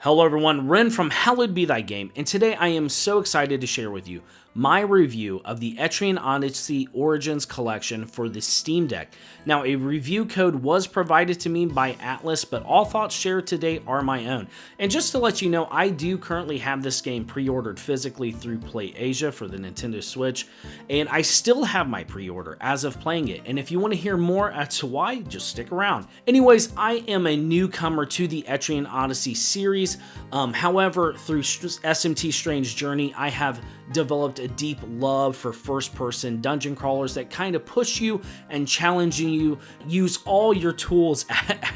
Hello everyone, Ren from Hallowed Be Thy Game, and today I am so excited to share with you my review of the Etrian Odyssey Origins collection for the Steam Deck. Now, a review code was provided to me by Atlas, but all thoughts shared today are my own. And just to let you know, I do currently have this game pre-ordered physically through PlayAsia for the Nintendo Switch, and I still have my pre-order as of playing it. And if you want to hear more as to why, just stick around. Anyways, I am a newcomer to the Etrian Odyssey series. However, through SMT Strange Journey, I have developed a deep love for first-person dungeon crawlers that kind of push you and challenge you, use all your tools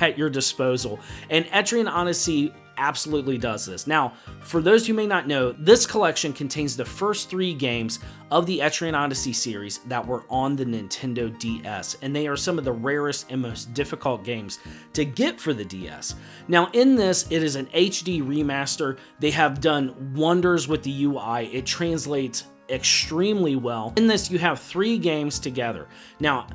at your disposal. And Etrian Odyssey absolutely does this. Now, for those who may not know, this collection contains the first 3 games of the Etrian Odyssey series that were on the Nintendo DS, and they are some of the rarest and most difficult games to get for the DS. Now, in this, it is an HD remaster. They have done wonders with the UI. It translates extremely well. In this, you have 3 games together. Now,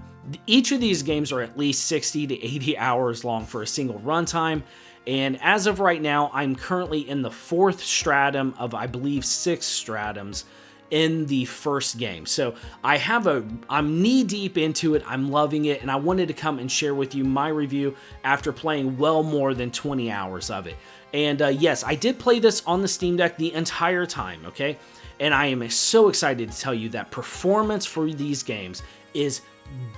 each of these games are at least 60 to 80 hours long for a single runtime. And as of right now, I'm currently in the 4th stratum of, I believe, 6 stratums in the first game. So I'm knee deep into it. I'm loving it. And I wanted to come and share with you my review after playing well more than 20 hours of it. And yes, I did play this on the Steam Deck the entire time, okay? And I am so excited to tell you that performance for these games is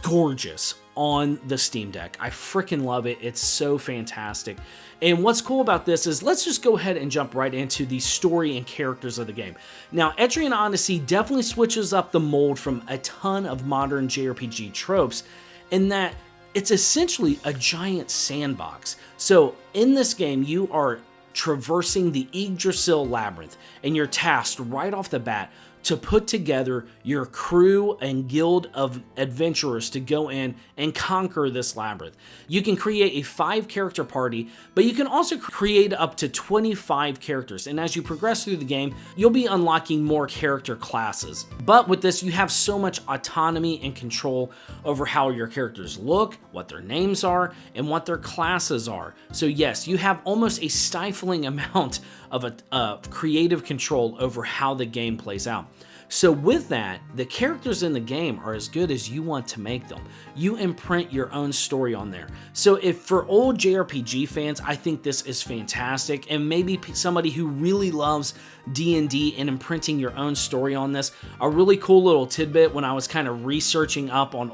gorgeous on the Steam Deck. I freaking love it. It's so fantastic. And what's cool about this is, let's just go ahead and jump right into the story and characters of the game. Now, Etrian Odyssey definitely switches up the mold from a ton of modern JRPG tropes in that it's essentially a giant sandbox. So in this game, you are traversing the Yggdrasil Labyrinth, and you're tasked right off the bat to put together your crew and guild of adventurers to go in and conquer this labyrinth. You can create a 5-character party, but you can also create up to 25 characters, and as you progress through the game, you'll be unlocking more character classes. But with this, you have so much autonomy and control over how your characters look, what their names are, and what their classes are. So yes, you have almost a stifling amount of creative control over how the game plays out. So with that, the characters in the game are as good as you want to make them. You imprint your own story on there. So if for old JRPG fans, I think this is fantastic, and maybe somebody who really loves D&D and imprinting your own story on this, a really cool little tidbit when I was kind of researching up on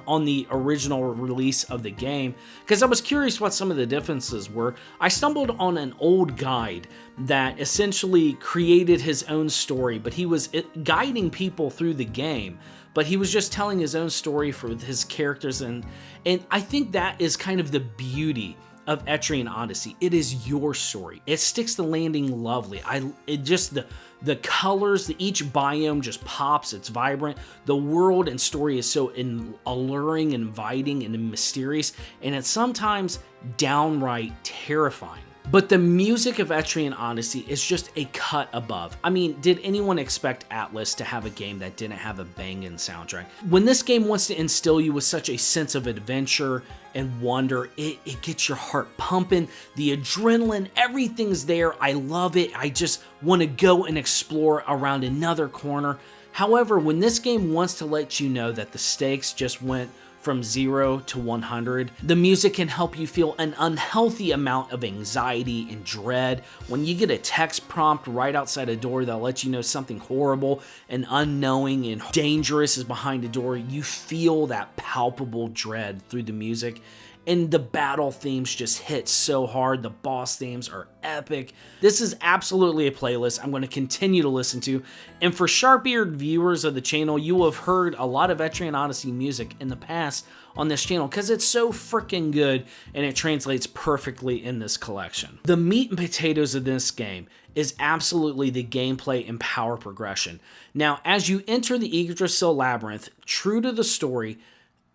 on the original release of the game, because I was curious what some of the differences were. I stumbled on an old guide that essentially created his own story, but he was guiding people through the game, but he was just telling his own story for his characters, and I think that is kind of the beauty of Etrian Odyssey. It is your story. It sticks the landing lovely. The colors, each biome just pops. It's vibrant. The world and story is so alluring, inviting, and mysterious, and it's sometimes downright terrifying. But the music of Etrian Odyssey is just a cut above. I mean, did anyone expect Atlas to have a game that didn't have a banging soundtrack? When this game wants to instill you with such a sense of adventure and wonder, it gets your heart pumping. The adrenaline, everything's there. I love it. I just want to go and explore around another corner. However, when this game wants to let you know that the stakes just went from 0 to 100. The music can help you feel an unhealthy amount of anxiety and dread. When you get a text prompt right outside a door that lets you know something horrible and unknowing and dangerous is behind the door, you feel that palpable dread through the music. And the battle themes just hit so hard. The boss themes are epic. This is absolutely a playlist I'm going to continue to listen to. And for sharp-eared viewers of the channel, you will have heard a lot of Etrian Odyssey music in the past on this channel because it's so freaking good and it translates perfectly in this collection. The meat and potatoes of this game is absolutely the gameplay and power progression. Now, as you enter the Yggdrasil Labyrinth, true to the story,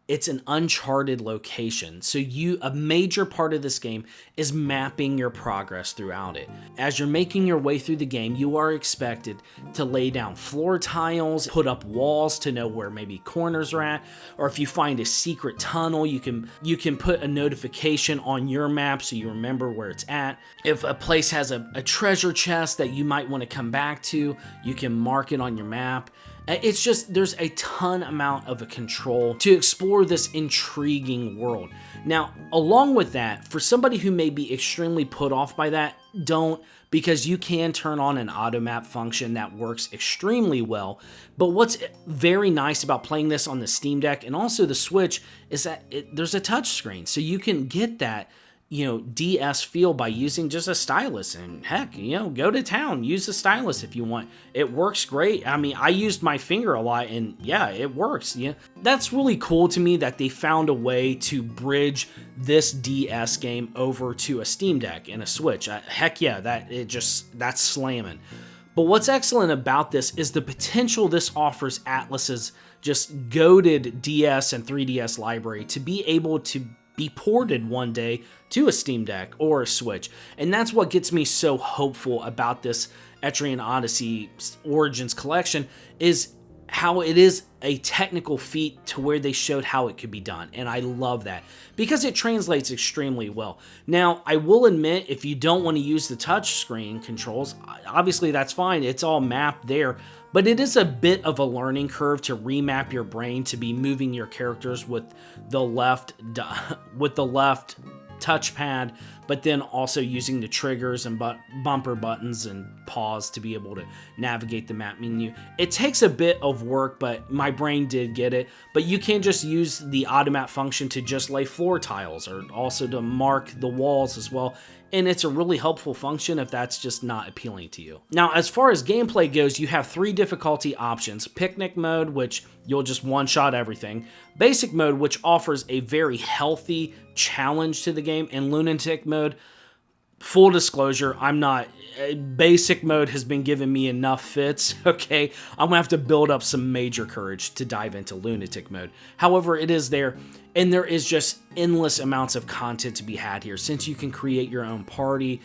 it's an uncharted location. So a major part of this game is mapping your progress throughout it. As you're making your way through the game, you are expected to lay down floor tiles, put up walls to know where maybe corners are at, or if you find a secret tunnel, you can put a notification on your map so you remember where it's at. If a place has a treasure chest that you might want to come back to, you can mark it on your map. It's just, there's a ton amount of control to explore this intriguing world. Now, along with that, for somebody who may be extremely put off by that, don't, because you can turn on an auto map function that works extremely well. But what's very nice about playing this on the Steam Deck and also the Switch is that there's a touch screen, so you can get that DS feel by using just a stylus, and heck, go to town, use the stylus if you want. It works great. I mean, I used my finger a lot, and yeah, it works. Yeah, that's really cool to me that they found a way to bridge this DS game over to a Steam Deck and a Switch. Heck yeah, that's slamming. But what's excellent about this is the potential this offers Atlus's just goated DS and 3DS library to be able to be ported one day to a Steam Deck or a Switch. And that's what gets me so hopeful about this Etrian Odyssey Origins collection, is how it is a technical feat to where they showed how it could be done. And I love that because it translates extremely well. Now, I will admit, if you don't want to use the touchscreen controls, obviously that's fine. It's all mapped there. But it is a bit of a learning curve to remap your brain to be moving your characters with the left touchpad, but then also using the triggers and bumper buttons and pause to be able to navigate the map menu. It takes a bit of work, but my brain did get it. But you can just use the automap function to just lay floor tiles, or also to mark the walls as well. And it's a really helpful function if that's just not appealing to you. Now, as far as gameplay goes, you have 3 difficulty options. Picnic mode, which you'll just one-shot everything. Basic mode, which offers a very healthy challenge to the game. And lunatic mode, full disclosure, basic mode has been giving me enough fits, okay? I'm gonna have to build up some major courage to dive into lunatic mode. However, it is there, and there is just endless amounts of content to be had here. Since you can create your own party,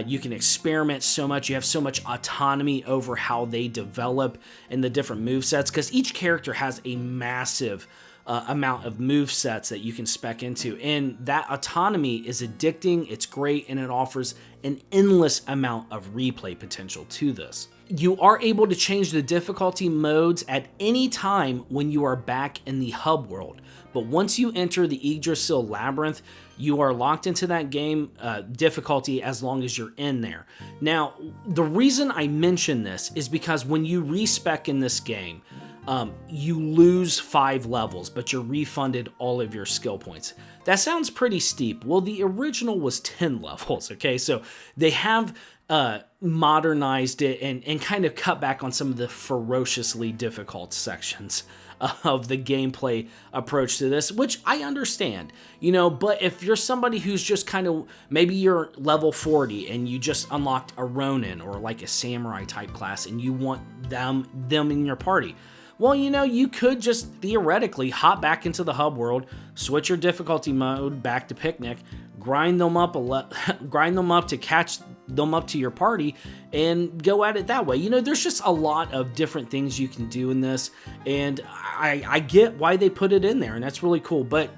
you can experiment so much, you have so much autonomy over how they develop and the different movesets, because each character has a massive amount of move sets that you can spec into, and that autonomy is addicting, it's great, and it offers an endless amount of replay potential to this. You are able to change the difficulty modes at any time when you are back in the hub world, but once you enter the Yggdrasil Labyrinth, you are locked into that game difficulty as long as you're in there. Now, the reason I mention this is because when you respec in this game, you lose 5 levels, but you're refunded all of your skill points. That sounds pretty steep. Well, the original was 10 levels, okay? So they have modernized it and kind of cut back on some of the ferociously difficult sections of the gameplay approach to this, which I understand, but if you're somebody who's just kind of, maybe you're level 40 and you just unlocked a Ronin or like a samurai type class and you want them in your party, well, you could just theoretically hop back into the hub world, switch your difficulty mode back to picnic, grind them up to catch them up to your party, and go at it that way. There's just a lot of different things you can do in this, and I get why they put it in there, and that's really cool. But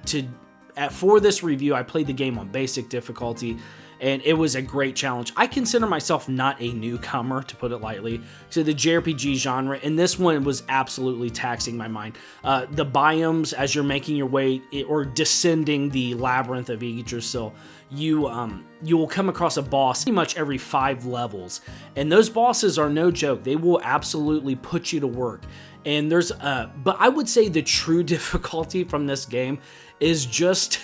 for this review, I played the game on basic difficulty, and it was a great challenge. I consider myself not a newcomer, to put it lightly, to the JRPG genre, and this one was absolutely taxing my mind. The biomes, as you're making your way or descending the labyrinth of Yggdrasil, you will come across a boss pretty much every 5 levels, and those bosses are no joke. They will absolutely put you to work. And there's but I would say the true difficulty from this game is just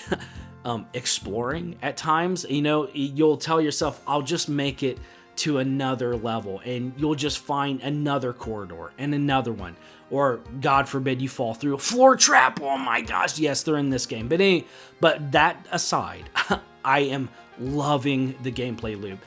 exploring at times. You'll tell yourself, I'll just make it to another level, and you'll just find another corridor and another one, or God forbid you fall through a floor trap. Oh my gosh, yes, they're in this game. But that aside, I am loving the gameplay loop.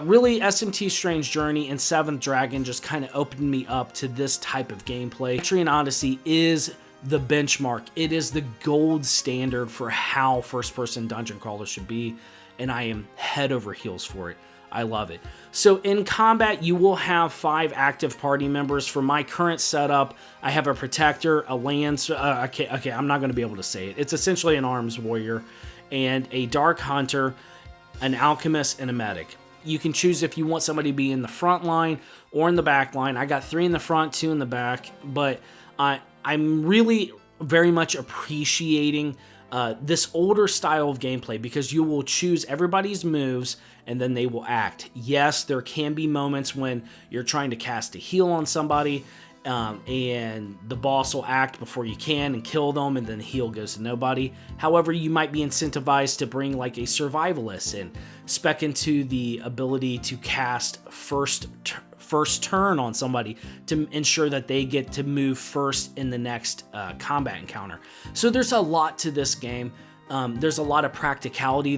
Really, SMT Strange Journey and 7th Dragon just kind of opened me up to this type of gameplay. Etrian Odyssey is the benchmark. It is the gold standard for how first-person dungeon crawlers should be, and I am head over heels for it. I love it. So in combat, you will have 5 active party members. For my current setup, I have a protector, a lance. Okay, I'm not going to be able to say it. It's essentially an arms warrior, and a dark hunter, an alchemist, and a medic. You can choose if you want somebody to be in the front line or in the back line. I got 3 in the front, 2 in the back, but I'm really very much appreciating this older style of gameplay, because you will choose everybody's moves and then they will act. Yes, there can be moments when you're trying to cast a heal on somebody and the boss will act before you can and kill them, and then the heal goes to nobody. However, you might be incentivized to bring like a survivalist and spec into the ability to cast first turn on somebody to ensure that they get to move first in the next combat encounter. So there's a lot to this game. There's a lot of practicality.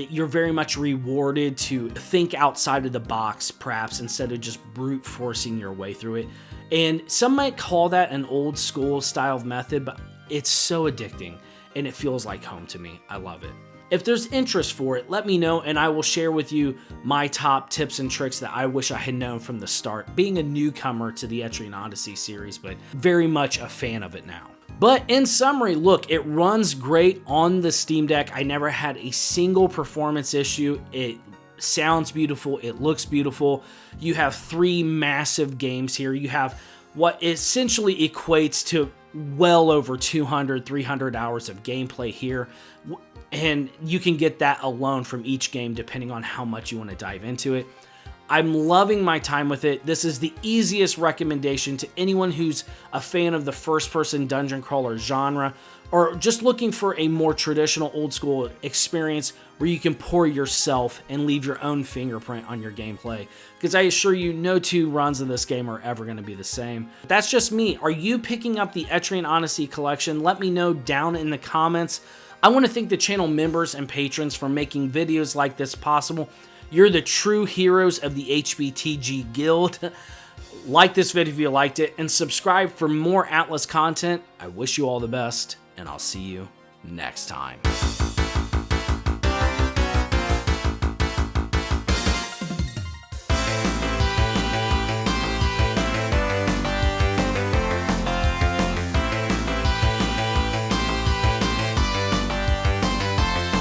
You're very much rewarded to think outside of the box, perhaps, instead of just brute forcing your way through it. And some might call that an old school style of method, but it's so addicting and it feels like home to me. I love it. If there's interest for it, let me know and I will share with you my top tips and tricks that I wish I had known from the start, being a newcomer to the Etrian Odyssey series, but very much a fan of it now. But in summary, look, it runs great on the Steam Deck. I never had a single performance issue. It sounds beautiful. It looks beautiful. You have 3 massive games here. You have what essentially equates to well over 200, 300 hours of gameplay here. And you can get that alone from each game depending on how much you want to dive into it. I'm loving my time with it. This is the easiest recommendation to anyone who's a fan of the first-person dungeon crawler genre, or just looking for a more traditional old school experience where you can pour yourself and leave your own fingerprint on your gameplay. Because I assure you, no 2 runs of this game are ever going to be the same. That's just me. Are you picking up the Etrian Odyssey collection? Let me know down in the comments. I want to thank the channel members and patrons for making videos like this possible. You're the true heroes of the HBTG Guild. Like this video if you liked it, and subscribe for more Atlas content. I wish you all the best, and I'll see you next time.